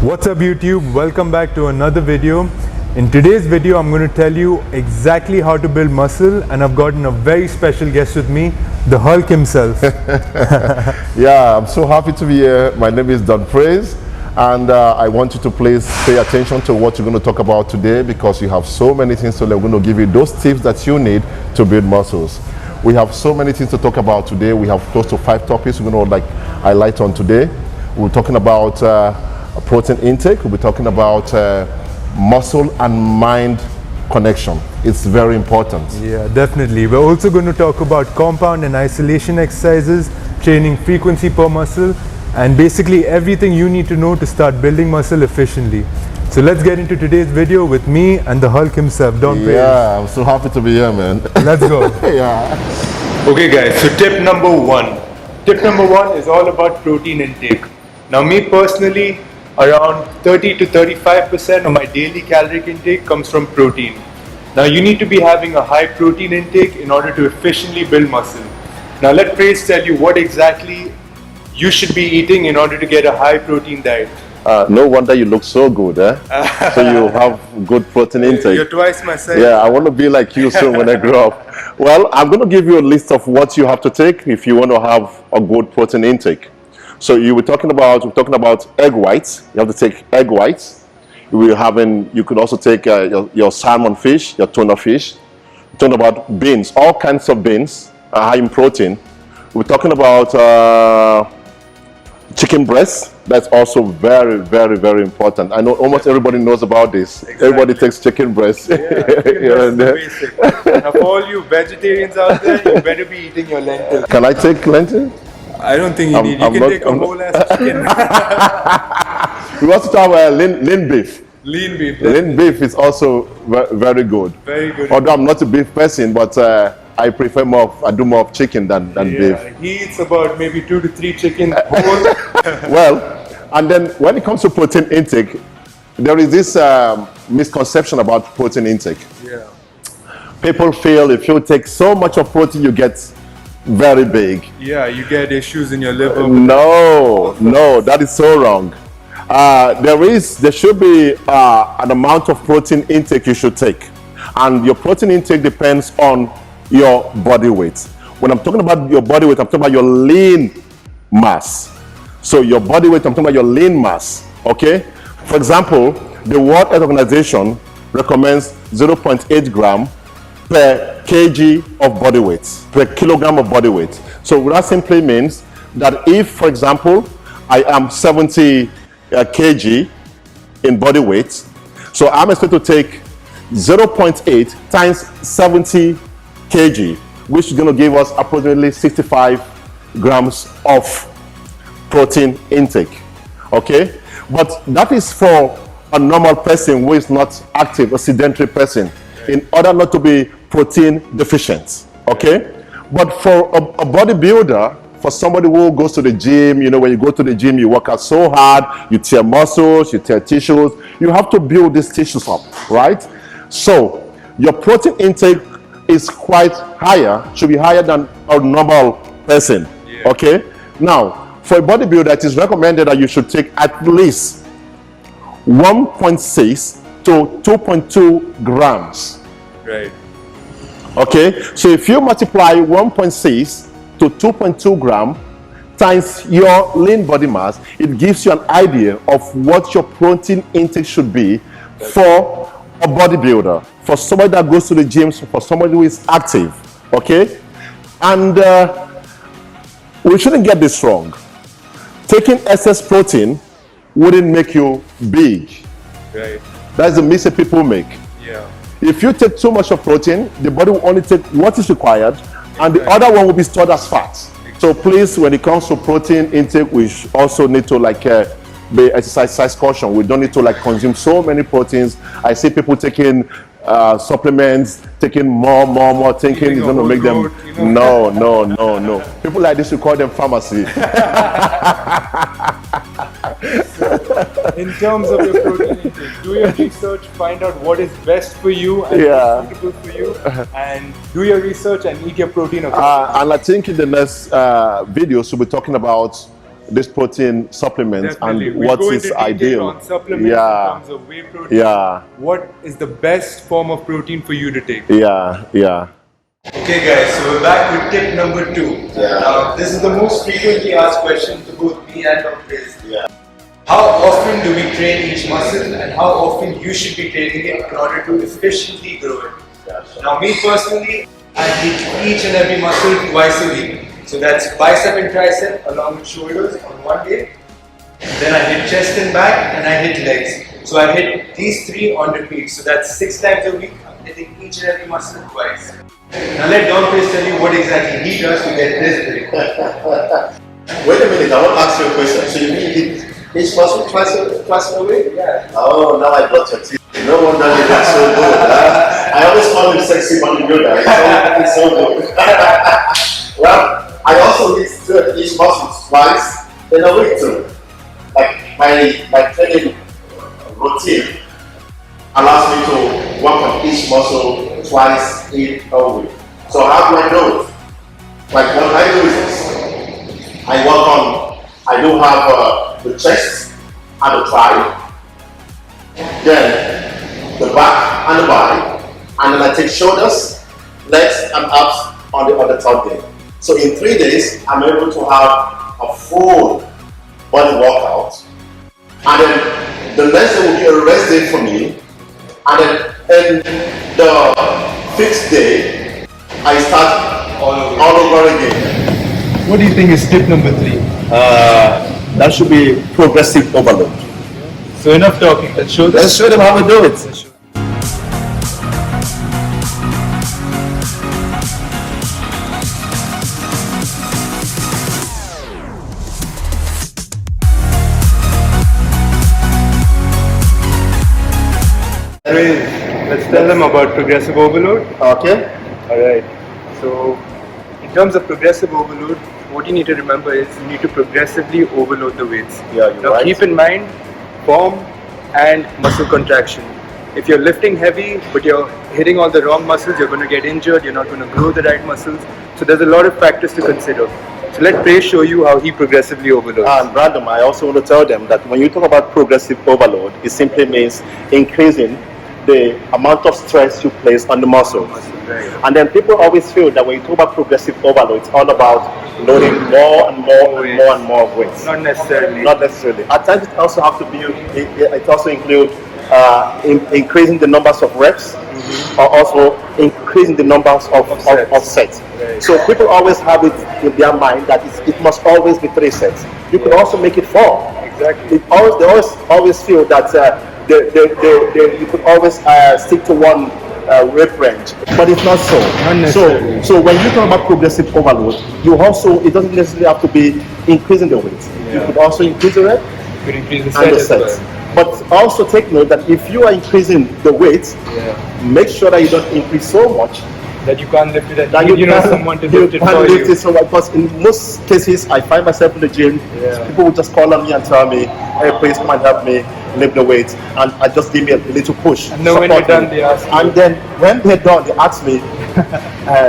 What's up YouTube? Welcome back to another video. In today's video I'm going to tell you exactly how to build muscle, and I've gotten a very special guest with me, the Hulk himself. Yeah, I'm so happy to be here. My name is Don Praise, and I want you to please pay attention to what you're going to talk about today, because you have so many things to learn. We're going to give you those tips that you need to build muscles. We have so many things to talk about today. We have close to 5 topics we're going to highlight on today. We're talking about protein intake. We'll be talking about muscle and mind connection. It's very important. Yeah, definitely. We're also going to talk about compound and isolation exercises, training frequency per muscle, and basically everything you need to know to start building muscle efficiently. So let's get into today's video with me and the Hulk himself, Don Praise. Yeah, I'm so happy to be here, man. Let's go. Yeah. Okay guys, so tip number one. Tip number one is all about protein intake. Now me personally, around 30 to 35% of my daily caloric intake comes from protein. Now you need to be having a high protein intake in order to efficiently build muscle. Now let Praise tell you what exactly you should be eating in order to get a high protein diet. No wonder you look so good, eh? So you have good protein intake. You're twice my size. Yeah, I want to be like you soon when I grow up. Well, I'm going to give you a list of what you have to take if you want to have a good protein intake. So we're talking about egg whites. You have to take egg whites. You could also take your salmon fish, your tuna fish. We're talking about beans, all kinds of beans are high in protein. We're talking about chicken breast. That's also very, very, very important. I know almost everybody knows about this. Exactly. Everybody takes chicken breast. Yeah, chicken breast is basic. Now for all you vegetarians out there, you better be eating your lentils. Can I take lentil? I don't think you need. You can take a whole ass chicken. We also talk about lean beef. Lean beef. Lean beef is also very good. Very good. Although I'm not a beef person, but I prefer I do more of chicken than beef. He eats about maybe 2 to 3 chicken whole. Well, and then when it comes to protein intake, there is this misconception about protein intake. Yeah. People feel if you take so much of protein, you get very big. Yeah, you get issues in your liver. No, that is so wrong. There should be an amount of protein intake you should take, and your protein intake depends on your body weight. When I'm talking about your body weight, I'm talking about your lean mass. So your body weight, I'm talking about your lean mass. Okay. For example, the World Health Organization recommends 0.8 gram per kg of body weight, per kilogram of body weight. So that simply means that if, for example, I am 70 kg in body weight, so I'm expected to take 0.8 times 70 kg, which is going to give us approximately 65 grams of protein intake. Okay, but that is for a normal person who is not active, a sedentary person, in order not to be protein deficient. Okay, but for a bodybuilder, for somebody who goes to the gym, you know, when you go to the gym, you work out so hard, you tear muscles, you tear tissues, you have to build these tissues up, right? So your protein intake is quite higher, should be higher than a normal person. Yeah. Okay, now for a bodybuilder, it is recommended that you should take at least 1.6 to 2.2 grams. Right. Okay, so if you multiply 1.6 to 2.2 gram times your lean body mass, it gives you an idea of what your protein intake should be for a bodybuilder, for somebody that goes to the gym, for somebody who is active. Okay, and we shouldn't get this wrong. Taking excess protein wouldn't make you big. Right. That's the mistake people make. Yeah. If you take too much of protein, the body will only take what is required, and the other one will be stored as fat. So please, when it comes to protein intake, we also need to be exercise caution. We don't need to consume so many proteins. I see people taking supplements, taking more, thinking it's going to make them. You know? No. People like this, we call them pharmacy. In terms of your protein intake, do your research, find out what is best for you and what is suitable for you, and do your research and eat your protein. And I think in the next videos we'll be talking about this protein supplement Definitely. and We'll what go is into detail ideal. on supplements Yeah. in terms of whey protein. Yeah, What is the best form of protein for you to take? yeah, yeah. Okay guys, so we're back with tip number 2. This is the most frequently asked question to both me and Dr. Chris. How often do we train each muscle and how often you should be training it in order to efficiently grow it? Now me personally, I hit each and every muscle twice a week. So that's bicep and tricep along with shoulders on one day. Then I hit chest and back and I hit legs. So I hit these 3 on repeat. So that's 6 times a week. I'm hitting each and every muscle twice. Now let Don Chris tell you what exactly he does to get this big. Wait a minute, I want to ask you a question. So you mean you did each muscle twice a week? Yeah. Oh, now I got your teeth. No wonder you look so good. I always call him sexy bodybuilder. It's so good. Well, I also hit each muscle twice in a week too. Like my training routine allows me to work on each muscle twice in a week. So how do I know it? Like what I do is this. I do have the chest and the thigh, then the back and the body, and then I take shoulders, legs and abs on the third day. So in 3 days, I'm able to have a full body workout, and then the next day will be a rest day for me, and then in the 5th day, I start all over again. What do you think is tip number 3? That should be progressive overload. So enough talking, let's show them. Let's show them how we do it. Let's tell them about progressive overload. Okay. Alright, so in terms of progressive overload, what you need to remember is you need to progressively overload the weights. Yeah, you're now right. keep in mind form and muscle contraction. If you're lifting heavy but you're hitting all the wrong muscles, you're going to get injured, you're not going to grow the right muscles. So there's a lot of factors to consider. So let Prey show you how he progressively overloads. And Brandon, I also want to tell them that when you talk about progressive overload, it simply means increasing the amount of stress you place on the muscles. Right. And then people always feel that when you talk about progressive overload, it's all about loading more and more and more and more weights. Not necessarily. Not necessarily. At times, it also have to be. It also include increasing the numbers of reps, or also increasing the numbers of sets. Right. So people always have it in their mind that it must always be 3 sets. You could also make it 4. Exactly. They always feel that you could always stick to one rep range, but it's not so. Not necessarily. So when you talk about progressive overload, it doesn't necessarily have to be increasing the weight. You Yeah. could also increase the rep You could increase the and the set as sets. well. But also take note that if you are increasing the weight, make sure that you don't increase so much That you can't lift it and that you you know can't- someone to you lift it can't for lift you. it so much. Because in most cases, I find myself in the gym. Yeah. People will just call on me and tell me, "Hey, please come and help me lift the weight," and I just give me a little push. And then when support you're done, me. they ask you. And then when they're done, they ask me,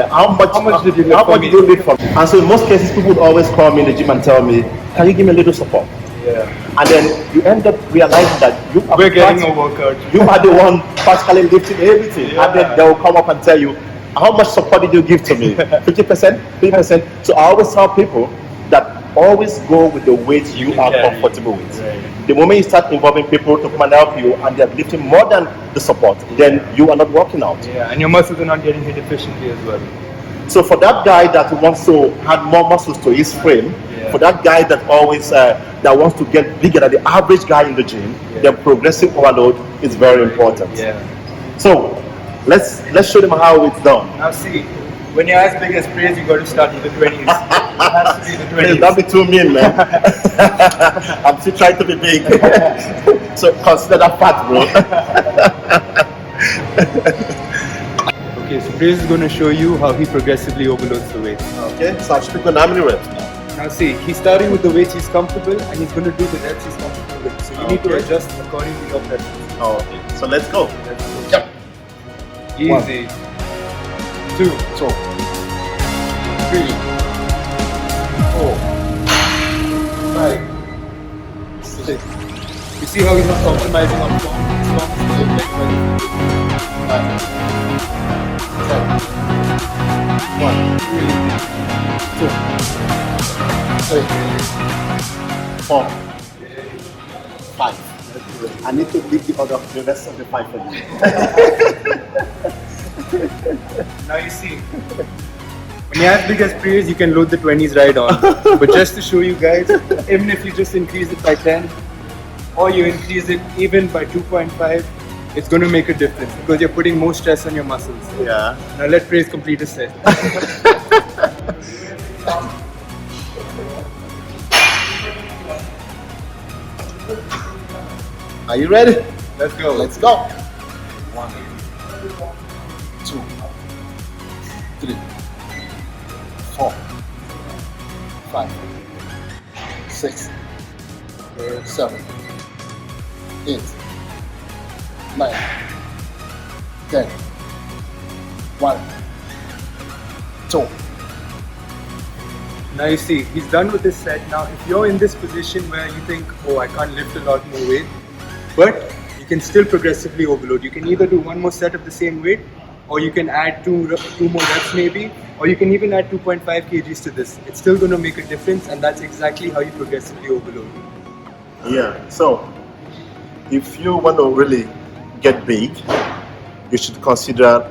"How much did you lift How for much me?" did you lift for me?" And so in most cases, people would always call me in the gym and tell me, "Can you give me a little support?" Yeah. And then you end up realizing that you are We're getting a practic- workout. you are the one practically lifting everything, and then Yeah. they will come up and tell you, how much support did you give to me? 50%, 3%. So I always tell people that always go with the weight you can are carry. comfortable with. Right. The moment you start involving people to come and help you and they're lifting more than the support, then you are not working out. Yeah, and your muscles are not getting hit efficiently as well. So for that guy that wants to add more muscles to his frame, Yeah. for that guy that always that wants to get bigger than the average guy in the gym, Yeah. the progressive overload is very important. Yeah. So let's show them how it's done. Now see, when you're as big as Praise, you got to start with the 20s. It has to be the Please 20s. don't be too mean, man. I'm still trying to be big. So consider that fat, bro. Okay, so Praise is going to show you how he progressively overloads the weights. Okay, so I'm speaking on how many reps now? Now see, he's starting with the weights he's comfortable and he's going to do the reps he's comfortable with. So you need to Okay. adjust according to your preference. Oh, okay. So let's go. Yep. Easy. 2, 2, 3, 4, 5, lifting. You see how he's not compromising on form? His form is perfect, but One, two, three, 4, 5. I need to leave the rest of the 5 for you. now you see. When you're as big as Prius, you can load the 20s right on. But just to show you guys, even if you just increase it by 10, or you increase it even by 2.5, it's going to make a difference because you're putting more stress on your muscles. Yeah. Now let Prius complete a set. Are you ready? Let's go. Let's go. 1, 2, 3, 4, 5, 6, 7, 8, 9, 10, 1, 2. Now you see, he's done with this set. Now if you're in this position where you think, oh, I can't lift a lot more weight, but you can still progressively overload. You can either do one more set of the same weight, or you can add two more reps maybe, or you can even add 2.5 kgs to this. It's still going to make a difference, and that's exactly how you progressively overload. Yeah, so if you want to really get big, you should consider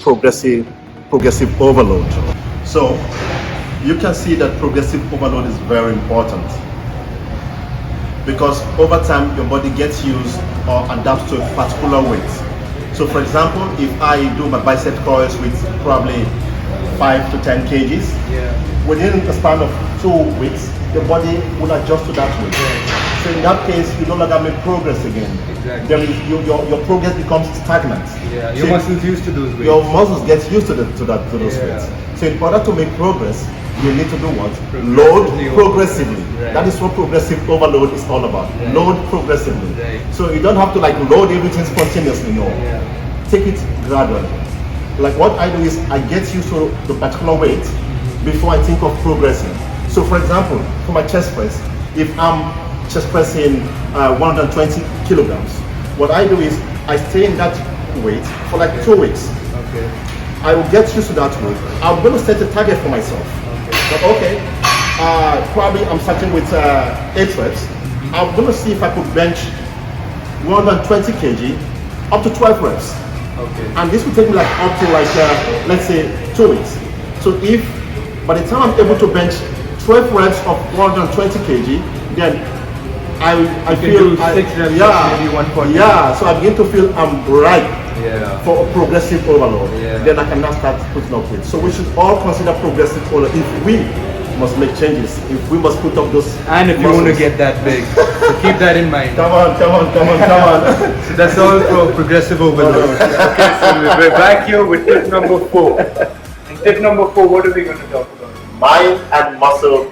progressive overload. So you can see that progressive overload is very important because over time your body gets used or adapts to a particular weight. So for example, if I do my bicep curls with probably 5 to 10 kgs, within a span of 2 weeks, the body will adjust to that weight. So in that case, you no longer make progress again. Exactly. There is, your progress becomes stagnant. Yeah, your muscles used to those weights. Your muscles get used to those Yeah. weights. So in order to make progress, you need to do what? Progressively Load overload. progressively. Right. That is what progressive overload is all about. Right. Load progressively. Right. So you don't have to like load everything spontaneously, no. Yeah. Take it gradually. Like what I do is I get used to the particular weight before I think of progressing. So for example, for my chest press, if I'm chest pressing 120 kilograms, what I do is I stay in that weight for like 2 weeks. Okay. I will get used to that weight. I'm going to set a target for myself. Okay, probably I'm starting with 8 reps. I'm going to see if I could bench 120 kg up to 12 reps. Okay. And this will take me like up to like, let's say 2 weeks. So if by the time I'm able to bench 12 reps of 120 kg, then I You can feel, do 6 reps, yeah, maybe 140. yeah, so I begin to feel I'm ripe Yeah. for a progressive overload. Yeah. Then I can now start putting up weight. So we should all consider progressive overload if we must make changes, if we must put up those And if you want to muscles. get that big, so keep that in mind. Come on. So that's all for progressive overload. Okay, so we're back here with tip number 4. And tip number 4, what are we going to talk about? Mind and muscle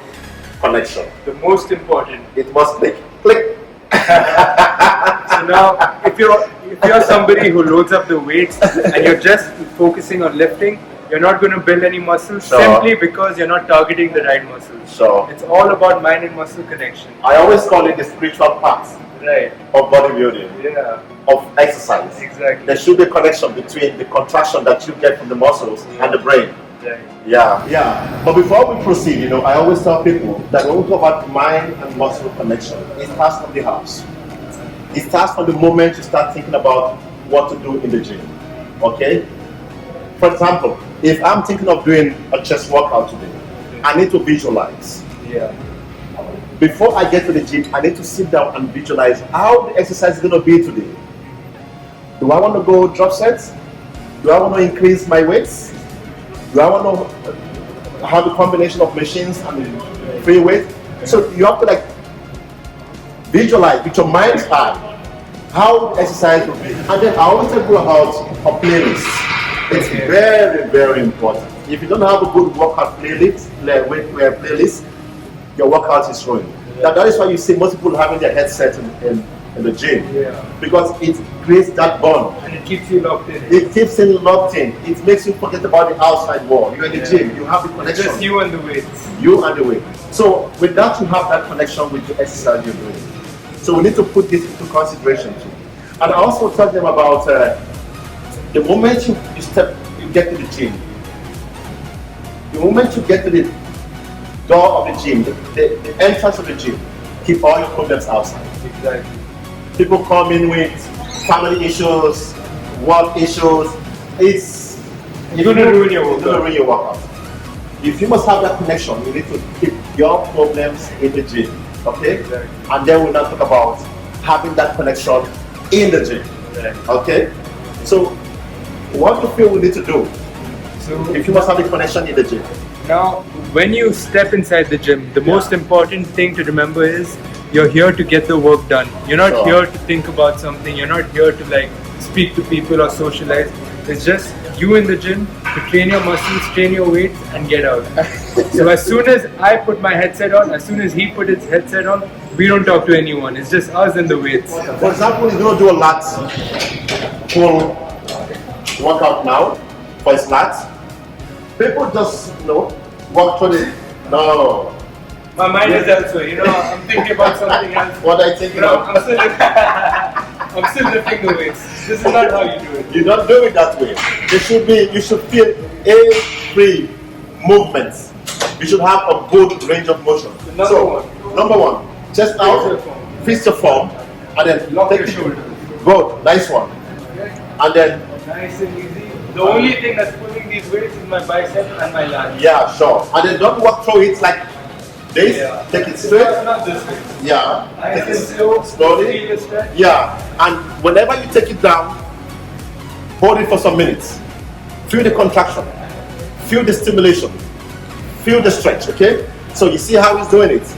connection. The most important. It must click. So now, if you're somebody who loads up the weights and you're just focusing on lifting, you're not going to build any muscles Sure. simply because you're not targeting the right muscles. Sure. It's all about mind and muscle connection. I always call it the spiritual part Right. of bodybuilding, Yeah. of exercise. Exactly. There should be a connection between the contraction that you get from the muscles and the brain. Right. Yeah. But before we proceed, I always tell people that when we talk about mind and muscle connection, it starts from the house. It starts from the moment you start thinking about what to do in the gym. Okay? For example, if I'm thinking of doing a chest workout today, I need to visualize. Yeah. Before I get to the gym, I need to sit down and visualize how the exercise is going to be today. Do I want to go drop sets? Do I want to increase my weights? Do I want to have a combination of machines and free weight? So you have to like visualize with your mind's eye how the exercise will be. And then I always tell people about a playlist. It's Okay. very, very important. If you don't have a good workout playlist, your workout is ruined. That is why you see most people having their headset in the gym. Yeah. Because it creates that bond. And it keeps you locked in. It keeps you locked in. It makes you forget about the outside world. You're in the Yeah. gym. You have the It's connection. just you and the weights. You and the weight. So with that, you have that connection with the exercise you're doing. So we need to put this into consideration too. And I also tell them about the moment you get to the gym, the moment you get to the door of the gym, the entrance of the gym, keep all your problems outside. Exactly. People come in with family issues, work issues. You're gonna ruin your You're gonna ruin your workout. If you must have that connection, you need to keep your problems in the gym, okay? Exactly. And then we'll now talk about having that connection in the gym, okay? So, what do you feel we need to do So if you must have a connection in the gym? now, when you step inside the gym, the most important thing to remember is you're here to get the work done. You're not Sure. here to think about something. You're not here to like speak to people or socialize. It's just you in the gym to train your muscles, train your weights, and get out. So as soon as I put my headset on, as soon as he put his headset on, we don't talk to anyone. It's just us and the weights. For example, he's gonna do a lat pull workout now for his lats. People just walk through it. No. My mind is elsewhere. You know, I'm thinking about something else. What are you thinking You know, of? I'm still lifting the weights. This is not how you do it. You don't do it that way. You should feel every movement. You should have a good range of motion. Number one, chest out, fist your form, and then Lock take your it. shoulders. Good, nice one. And then, Nice and easy. The only thing that's pulling these weights is my bicep and my lat. yeah, sure. And then don't walk through it like this. Yeah. Take it straight. Not this way. Yeah. Nice Take and it slow. slowly. Feel the stretch. Yeah. And whenever you take it down, hold it for some minutes. Feel the contraction. Feel the stimulation. Feel the stretch, okay? So you see how he's doing it.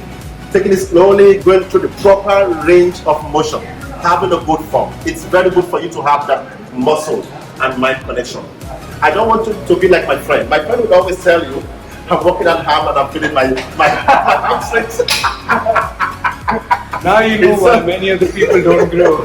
Taking it slowly, going through the proper range of motion, having a good form. It's very good for you to have that muscle and mind connection. I don't want you to be like my friend. My friend would always tell you, I'm working at hard and I'm feeling my hamstrings. Now you know It's why so- many of the people don't grow.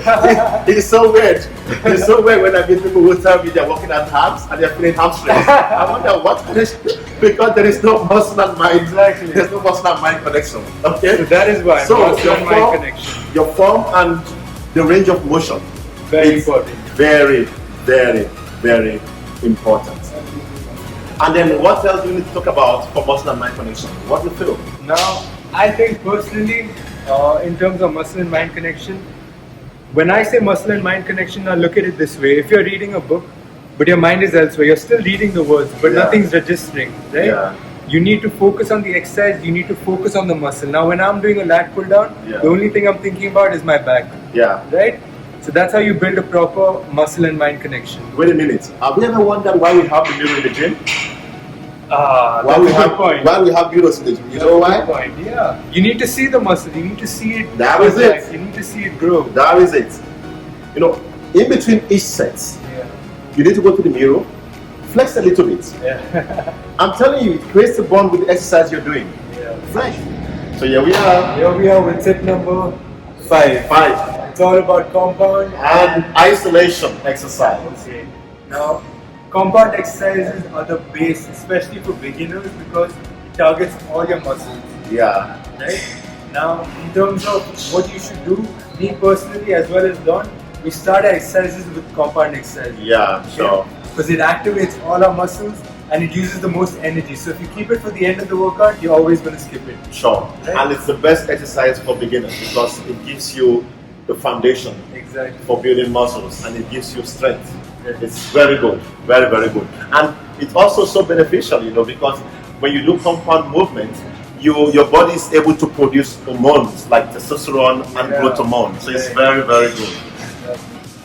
It's so weird. It's so weird when I meet people who tell me they're working at abs and they're feeling hamstrings. I wonder what connection, because there is no muscle and mind. Exactly. There's no muscle and mind connection. Okay. So that is why So muscle your and mind form, connection. your form and the range of motion. Very It's important. Very, very, very important. And then what else do you need to talk about for muscle and mind connection? What do you feel? Now, I think personally, in terms of muscle and mind connection, when I say muscle and mind connection, now look at it this way. If you're reading a book, but your mind is elsewhere, you're still reading the words, but Yeah. nothing's registering, right? Yeah. You need to focus on the exercise, you need to focus on the muscle. Now, when I'm doing a lat pull down, Yeah. the only thing I'm thinking about is my back, Yeah. right? So that's how you build a proper muscle and mind connection. Wait a minute. Have you ever wondered why we have the mirror in the gym? Ah, Why that's we a have good point. why we have mirrors in the gym? You know That's a good why? point. Yeah. You need to see the muscle, you need to see it. That is it. You need to see it grow. That is it. You know, in between each set, Yeah. you need to go to the mirror, flex a little bit. Yeah. I'm telling you, it creates a bond with the exercise you're doing. Yeah. Flex. So here we are. Here we are with tip number 5. 5. It's all about compound. And isolation exercise. Okay. Now, compound exercises are the base, especially for beginners, because it targets all your muscles. Yeah. Right? Now, in terms of what you should do, me personally as well as Don, we start our exercises with compound exercises. Yeah, sure. Because it activates all our muscles and it uses the most energy. So if you keep it for the end of the workout, you're always going to skip it. Sure. Right. And it's the best exercise for beginners because it gives you the foundation Exactly. for building muscles and it gives you strength. It's very good, very, very good. And it's also so beneficial, you know, because when you do compound movement, your body is able to produce hormones like testosterone and Yeah. growth hormone. So it's Right. very, very good.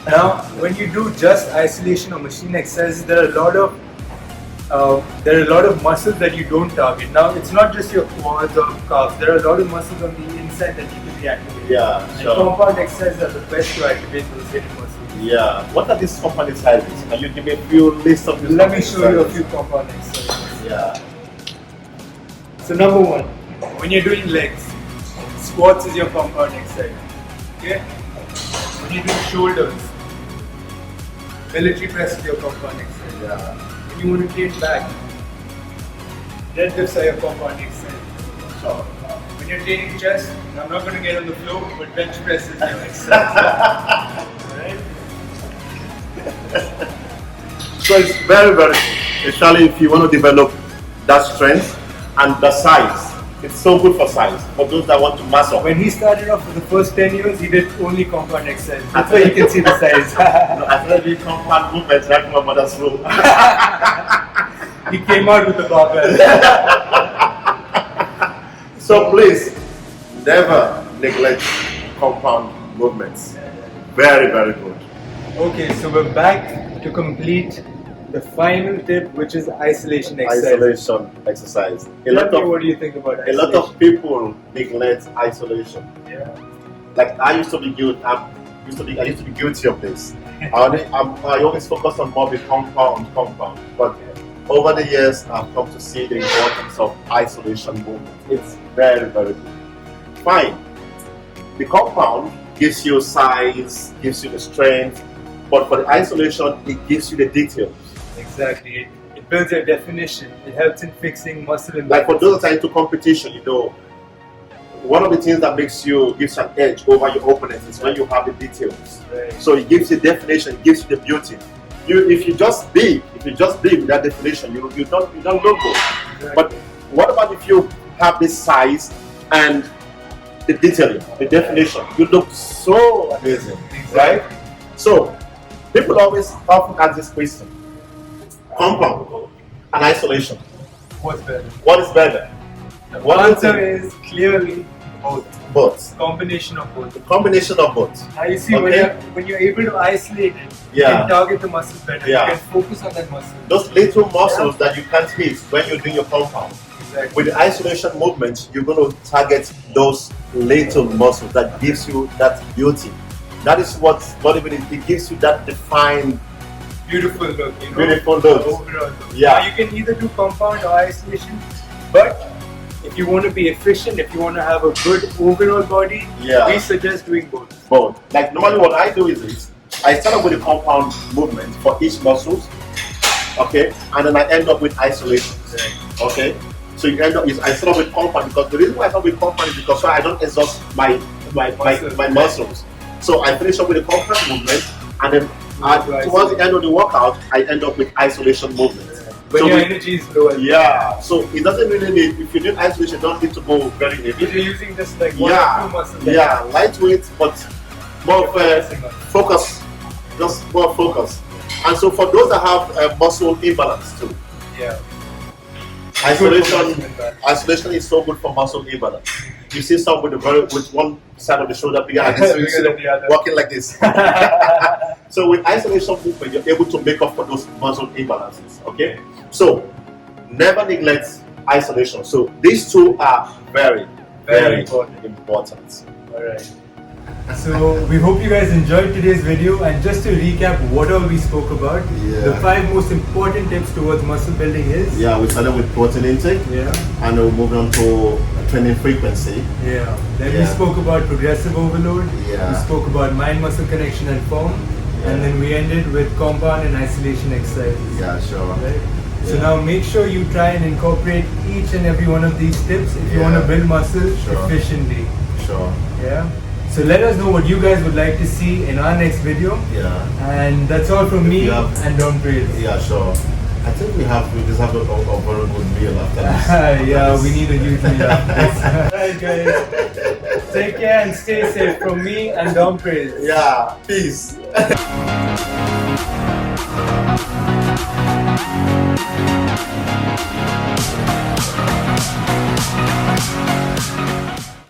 Now, when you do just isolation or machine exercises, there are a lot of muscles that you don't target. Now, it's not just your quads or calves. There are a lot of muscles on the inside that you can reactivate. Yeah, And sure. compound exercises are the best to activate those hidden muscles. Yeah. What are these compound exercises? Can you give me a few lists of these Let me compound show you a exercises? few compound exercises. Yeah. So number 1, when you're doing legs, squats is your compound exercise. Okay? When you're doing shoulders, military press is your compound exercise. Yeah. When you want to train back, deadlifts are your compound exercise. Sure. When when you're training chest, and I'm not going to get on the floor, but bench press is your exercise. Alright? So it's very, very good, especially if you want to develop that strength and the size. It's so good for size, for those that want to muscle. When he started off for the first 10 years, he did only compound exercise. That's why you can see the size. I started doing compound movements right in my mother's room. He came out with the barbell. So please, never neglect compound movements. Very, very good. Okay, so we're back to complete the final tip, which is isolation exercise. Isolation exercise. What do you think about A isolation? lot of people neglect isolation. Yeah. Like I used to be guilty. I used to be guilty of this. I always focus on more with compound. But over the years, I've come to see the importance of isolation movement. It's very, very good. Fine. The compound gives you size, gives you the strength, but for the isolation, it gives you the details. Exactly. It builds your definition. It helps in fixing muscle imbalance. Like for those that are into competition, one of the things that gives you an edge over your opponent is when you have the details. Right. So it gives you definition, it gives you the beauty. If you just be with that definition, you don't look good. Exactly. But what about if you have this size and the detailing, the definition? You look so amazing, right? So people often ask this question: compound and isolation. What's better? What is better? The What answer is clearly both. Both. Combination of both. The combination of both. Now you see Okay. when you're able to isolate it, you Yeah. can target the muscle better. Yeah. You can focus on that muscle. Those little muscles that you can't hit when you're doing your compound. Exactly. With the isolation movement, you're going to target those little muscles that gives you that beauty. That is what bodybuilding is. It gives you that defined, Beautiful look, beautiful look. Overall look. Yeah. Now you can either do compound or isolation, but if you want to be efficient, if you want to have a good overall body, Yeah. we suggest doing both. Both. Like normally what I do is this. I start off with the compound movement for each muscles, okay, and then I end up with isolation, okay. So you end up I start off with compound because the reason why I start with compound is because I don't exhaust my muscles. So I finish up with the compound movement, and then towards the end of the workout, I end up with isolation movement. When So your we- energy is low. Yeah, so it doesn't really need, if you do isolation, you don't need to go very If heavy. you're using just like one or Yeah, two muscles. yeah, lightweight, but more of Focusing on. focus, just more focus. And so for those that have muscle imbalance too, Yeah. isolation is so good for muscle imbalance. You see some with one side of the shoulder bigger like this, so you see Bigger them than the other. walking like this. So with isolation movement, you're able to make up for those muscle imbalances. Okay, so never neglect isolation. So these two are very, very important. Alright. So we hope you guys enjoyed today's video, and just to recap what all we spoke about, the 5 most important tips towards muscle building is Yeah, we started with protein intake, and we're moving on to training frequency. Then we Yeah. spoke about progressive overload, Yeah. we spoke about mind-muscle connection and form, and then we ended with compound and isolation exercises. Yeah, sure. Right? So Yeah. now make sure you try and incorporate each and every one of these tips if you want to Yeah. build muscle Sure. efficiently. Sure. Yeah. So let us know what you guys would like to see in our next video. Yeah. And that's all from me and Don Praise. Yeah, sure. I think we deserve a very good meal after this. Yeah, we need a huge meal after this. Alright guys. Take care and stay safe from me and Don Praise. Yeah, peace.